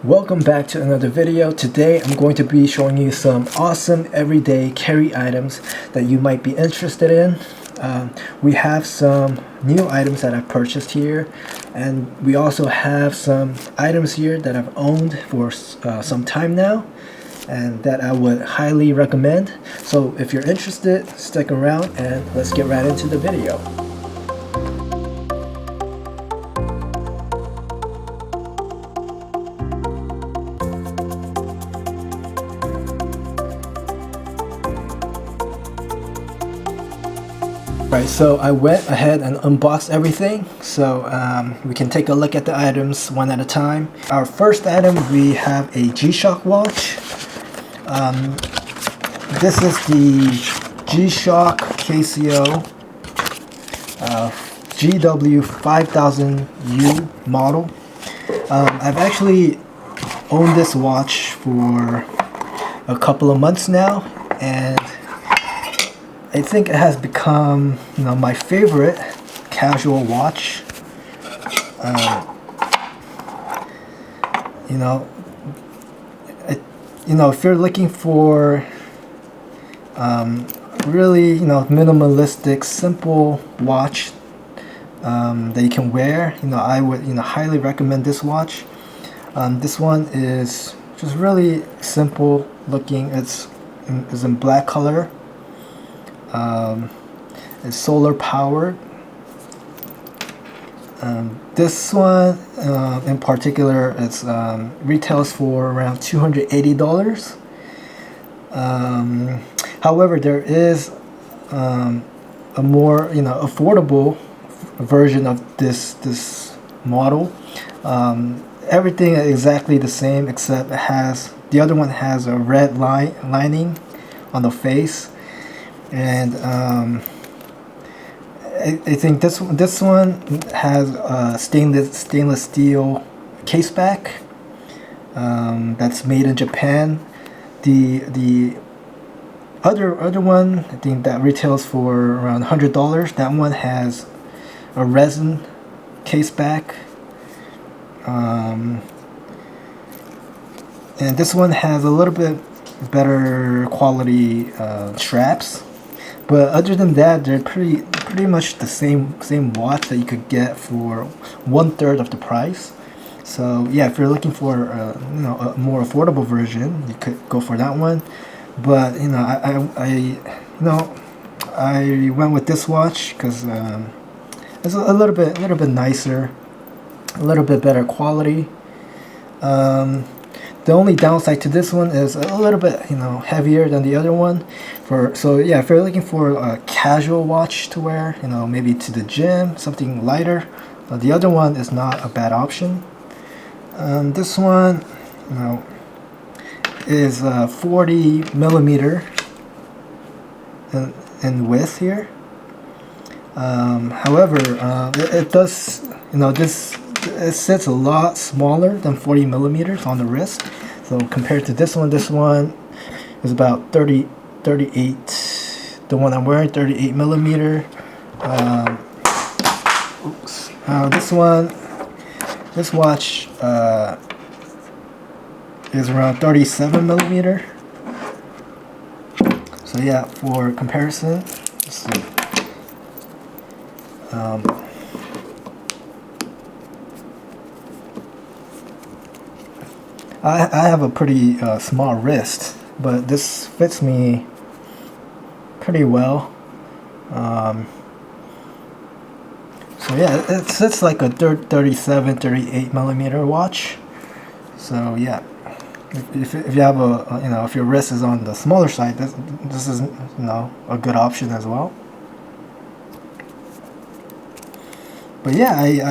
Welcome back to another video. Today I'm going to be showing you some awesome everyday carry items that you might be interested in. We have some new items that I've purchased here, and we also have some items here that I've owned for some time now and that I would highly recommend. So if you're interested, stick around and let's get right into the video. Right, so I went ahead and unboxed everything, so we can take a look at the items one at a time. Our first item, we have a G-Shock watch. This is the G-Shock Casio GW5000U model. I've actually owned this watch for a couple of months now, and I think it has become, my favorite casual watch. If you're looking for really, minimalistic, simple watch that you can wear, I would, highly recommend this watch. This one is just really simple looking. It's in black color. It's solar powered. This one in particular, it's retails for around $280. However, there is a more affordable version of this model. Everything is exactly the same, except the other one has a red lining on the face. And I think this one has a stainless steel case back that's made in Japan. The other one, I think that retails for around $100. That one has a resin case back, and this one has a little bit better quality straps. But other than that, they're pretty much the same watch that you could get for 1/3 of the price. So yeah, if you're looking for a more affordable version, you could go for that one. But I went with this watch because it's a little bit nicer, a little bit better quality. The only downside to this one is a little bit, heavier than the other one. So yeah, if you're looking for a casual watch to wear, maybe to the gym, something lighter, the other one is not a bad option. This one, is 40 millimeter in width here. However, it does, it sits a lot smaller than 40 millimeters on the wrist. So compared to this one is about 38. The one I'm wearing, 38 millimeter. This watch is around 37 millimeter. So yeah, for comparison, let's see. I have a pretty small wrist, but this fits me pretty well. So yeah, it's like a 37, 38 millimeter watch. So yeah, if you have if your wrist is on the smaller side, this is a good option as well. But yeah, I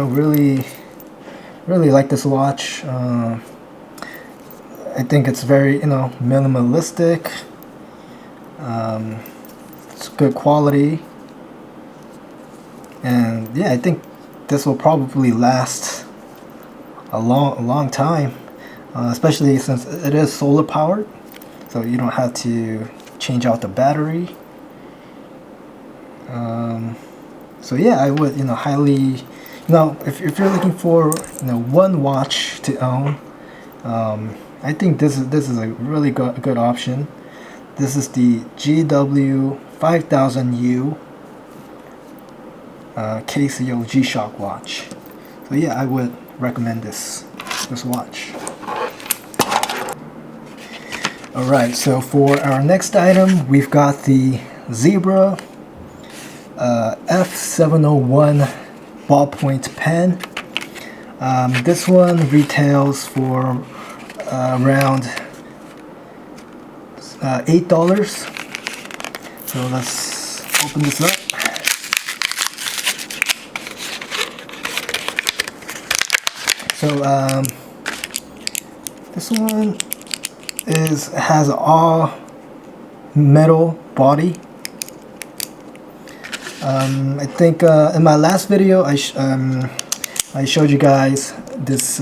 really like this watch. I think it's very minimalistic. It's good quality, and yeah, I think this will probably last a long time, especially since it is solar powered, so you don't have to change out the battery. So yeah, I would highly, if you're looking for one watch to own, I think this is a really good option. This is the GW 5000U Casio G-Shock watch. So yeah, I would recommend this watch. Alright, so for our next item, we've got the Zebra F701 ballpoint pen. This one retails for around $8. So let's open this up. So this one has an all metal body. I think in my last video I showed you guys this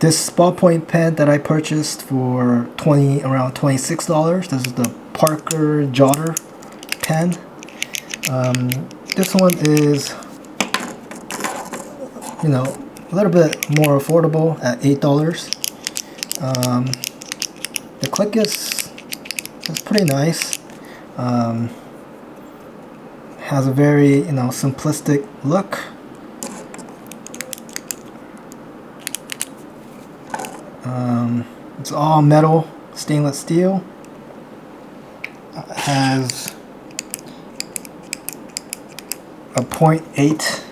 this ballpoint pen that I purchased for around $26. This is the Parker Jotter pen. This one is, you know, a little bit more affordable at $8. The click is pretty nice. Has a very, you know, simplistic look. It's all metal, stainless steel. It has a 0.8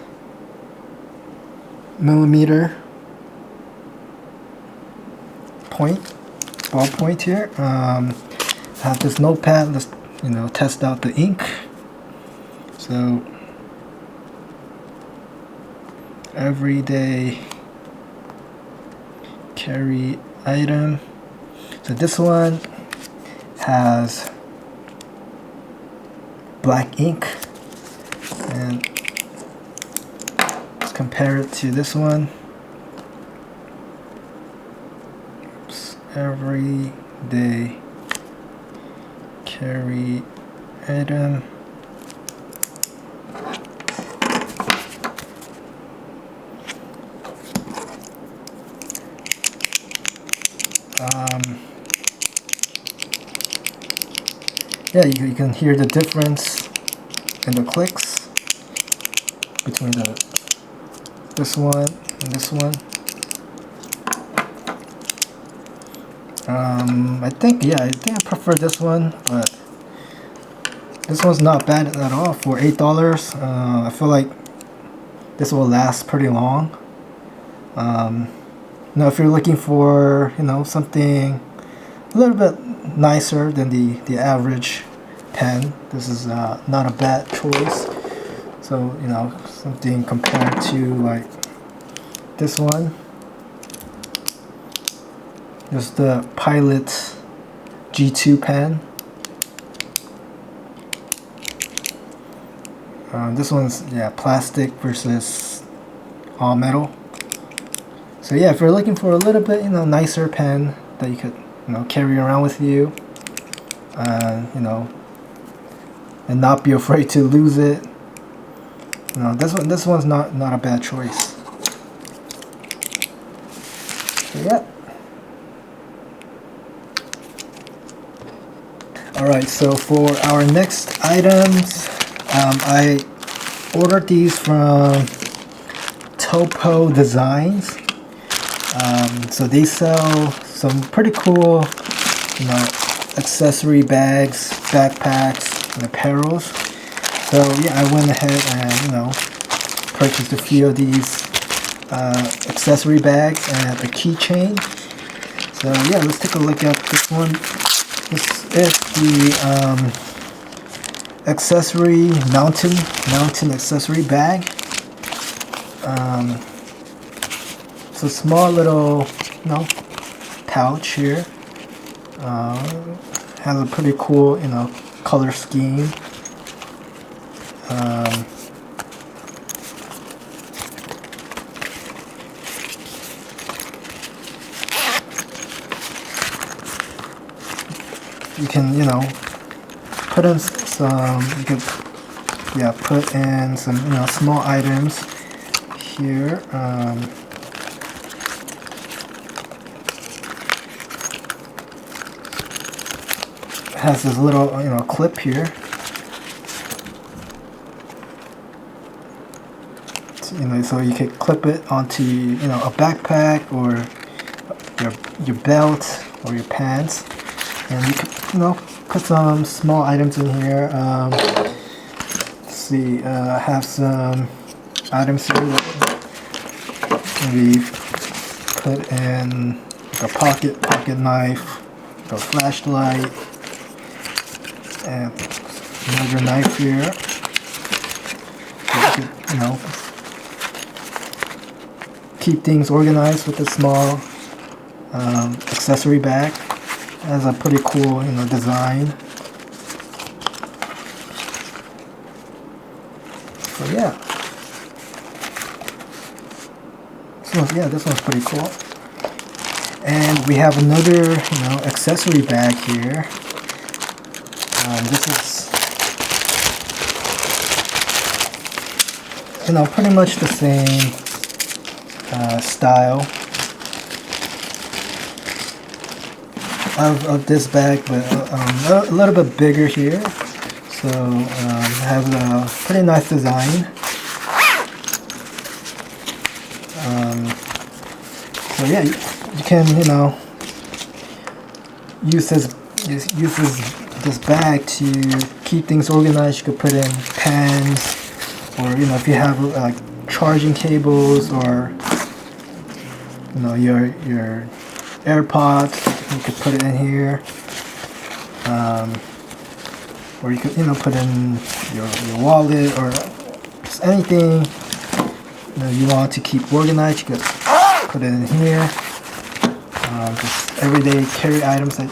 millimeter ballpoint here. Have this notepad. Let's, you know, test out the ink. So everyday carry item. So this one has black ink, and let's compare it to this one. Oops. Everyday carry item. Yeah, you can hear the difference in the clicks between this one and this one. I think I prefer this one, but this one's not bad at all for $8. I feel like this will last pretty long. Now, if you're looking for, you know, something a little bit nicer than the average pen, this is not a bad choice. So, you know, something compared to like this one. There's the Pilot G2 pen. This one's, yeah, plastic versus all metal. So yeah, if you're looking for a little bit, you know, nicer pen that you could, you know, carry around with you, you know, and not be afraid to lose it, you know, this one's not a bad choice. So yeah. Alright, so for our next items, I ordered these from Topo Designs. So they sell some pretty cool, you know, accessory bags, backpacks, and apparels. So yeah, I went ahead and, you know, purchased a few of these accessory bags and a keychain. So yeah, let's take a look at this one. This is the Accessory mountain accessory bag. It's a small little, you know, pouch here. Has a pretty cool, you know, color scheme. You can, you know, put in some, you could, yeah, put in some, you know, small items here. has this little clip here. So you can clip it onto a backpack or your belt or your pants, and you can put some small items in here. Let's see, I have some items here that maybe put in like a pocket knife, a flashlight, and another knife here. So you could, keep things organized with a small accessory bag. It has a pretty cool design. So yeah. This one's pretty cool. And we have another accessory bag here. This is pretty much the same style of this bag, but a little bit bigger here. So has a pretty nice design. So yeah, you can use this bag to keep things organized. You could put in pens, or if you have like charging cables, or your AirPods, you could put it in here. Or you could put in your wallet, or just anything you want to keep organized. You could put it in here. Just everyday carry items that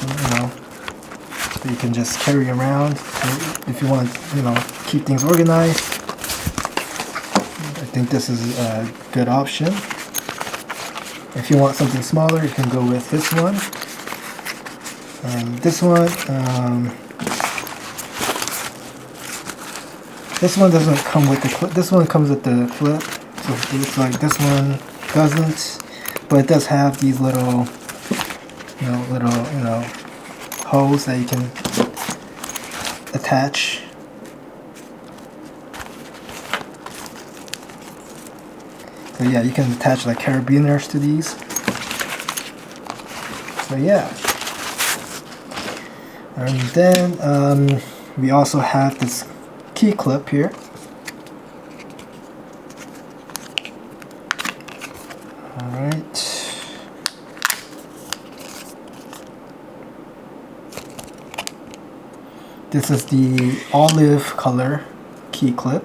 that you can just carry around. So if you want keep things organized, I think this is a good option. If you want something smaller, you can go with this one. And this one doesn't come with the clip. This one comes with the flip. So it looks like this one doesn't, but it does have these little holes that you can attach. So yeah, you can attach like carabiners to these. So yeah. And then we also have this key clip here. Alright. This is the olive color key clip.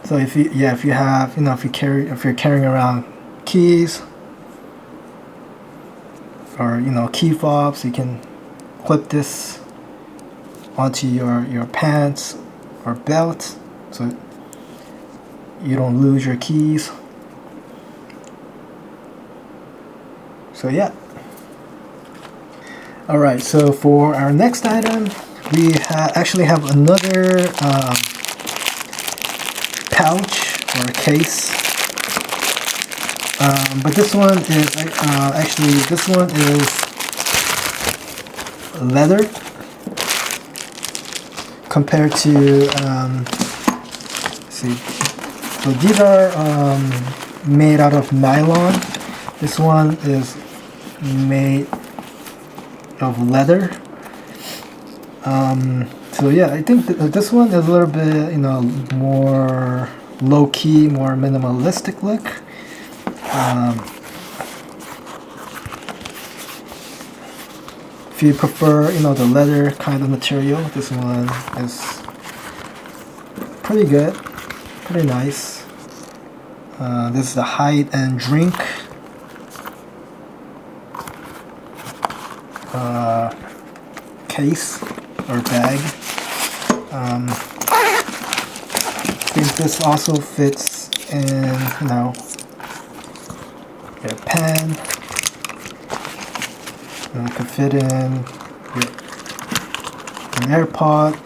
So if you have if you're carrying around keys or key fobs, you can clip this onto your pants or belt so you don't lose your keys. So yeah. Alright, so for our next item, we actually have another pouch or a case, but this one is leather compared to let's see. So these are made out of nylon. This one is made of leather. So yeah, I think this one is a little bit more low-key, more minimalistic look. If you prefer the leather kind of material, this one is pretty good, pretty nice. This is the hide and drink case or bag. I think this also fits in, your pen. And it could fit in an AirPod.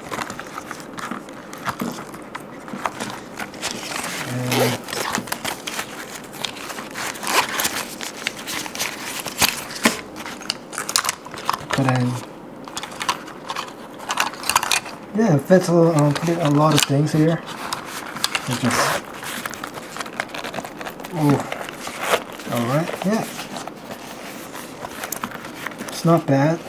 put in. Yeah, it fits put a lot of things here. It just, all right, yeah, it's not bad.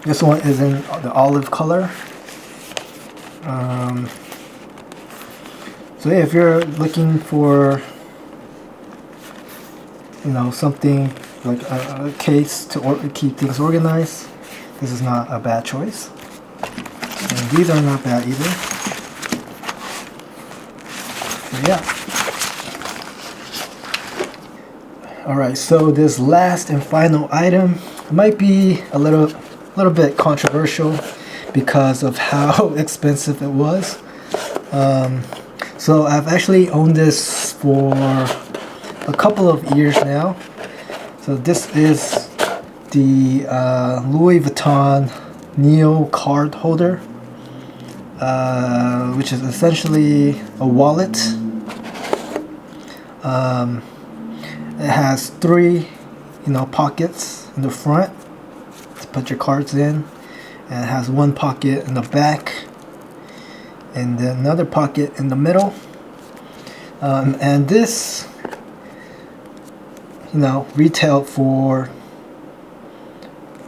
This one is in the olive color. So yeah, if you're looking for, you know, something like a case to keep things organized, this is not a bad choice. And these are not bad either. So yeah. Alright, so this last and final item might be a little bit controversial because of how expensive it was. So I've actually owned this for a couple of years now. So this is the Louis Vuitton Neo card holder, which is essentially a wallet. It has 3, pockets in the front to put your cards in, and it has 1 pocket in the back, and then another pocket in the middle. And this, retailed for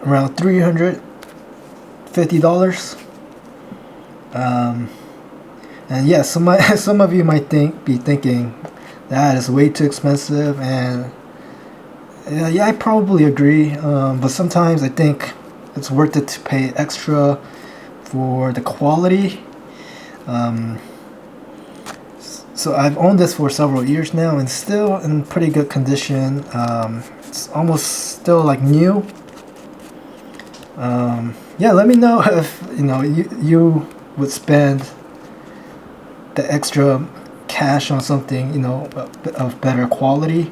around $350. And yeah, some of you might be thinking that is way too expensive, and yeah, I probably agree. But sometimes I think it's worth it to pay extra for the quality. So I've owned this for several years now, and still in pretty good condition. It's almost still like new. Yeah, let me know if you would spend the extra cash on something of better quality.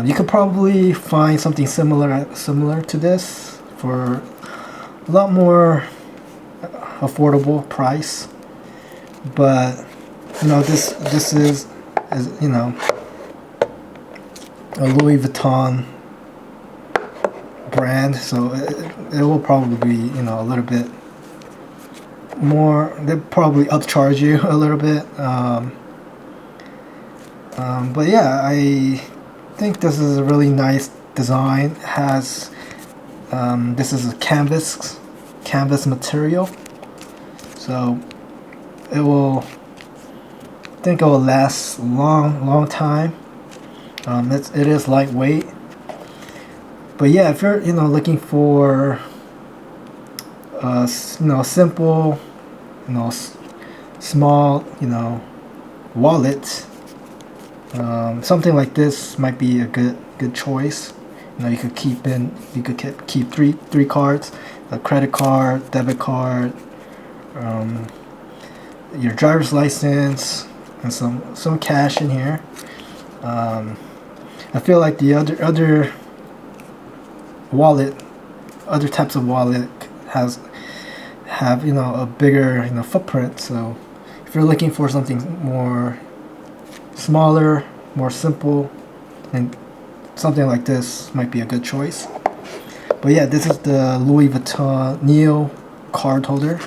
You could probably find something similar to this for a lot more affordable price, but this is a Louis Vuitton brand, so it will probably be a little bit more. They'll probably upcharge you a little bit, but yeah, I think this is a really nice design. It has this is a canvas material, so it will last long time. It is lightweight, but yeah, if you're looking for simple small wallet, something like this might be a good choice. You could keep three cards: a credit card, debit card, your driver's license, and some cash in here. I feel like the other types of wallet have a bigger footprint. So if you're looking for something more smaller, more simple, and something like this might be a good choice. But yeah, this is the Louis Vuitton Neo card holder,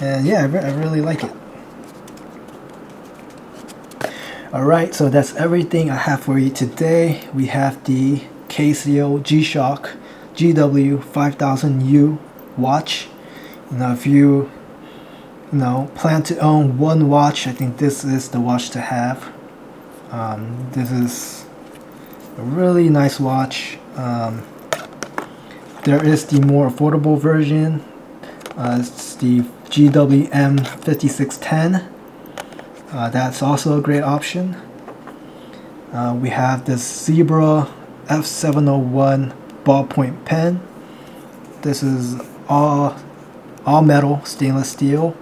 and yeah, I really like it. Alright, so that's everything I have for you today. We have the Casio G-Shock GW5000U watch. If you plan to own one watch, I think this is the watch to have. This is a really nice watch. There is the more affordable version. It's the GWM5610. That's also a great option. We have this Zebra F701 ballpoint pen. This is all metal, stainless steel.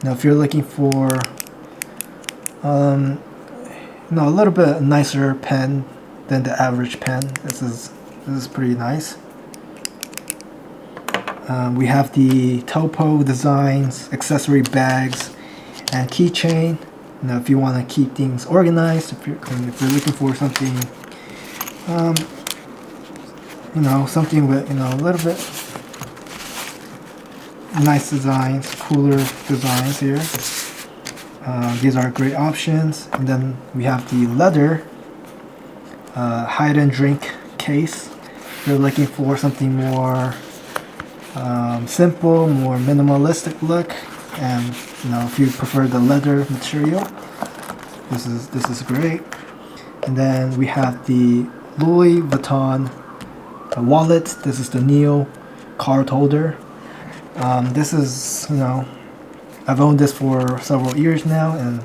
Now if you're looking for a little bit nicer pen than the average pen, this is pretty nice. We have the Topo designs, accessory bags, and keychain. If you want to keep things organized, if you're looking for something you know, something with, you know, a little bit nice designs, cooler designs here. These are great options. And then we have the leather hide and drink case. If you're looking for something more simple, more minimalistic look, and you know, if you prefer the leather material, this is great. And then we have the Louis Vuitton wallet. This is the Neo card holder. This is, you know, I've owned this for several years now, and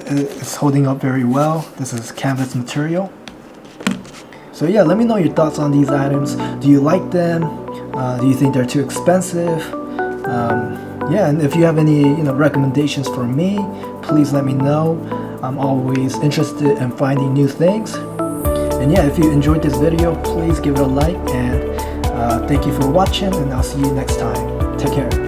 it's holding up very well. This is canvas material. So yeah, let me know your thoughts on these items. Do you like them? Do you think they're too expensive? Yeah, and if you have any, you know, recommendations for me, please let me know. I'm always interested in finding new things. And yeah, if you enjoyed this video, please give it a like, and thank you for watching, and I'll see you next time. Take care.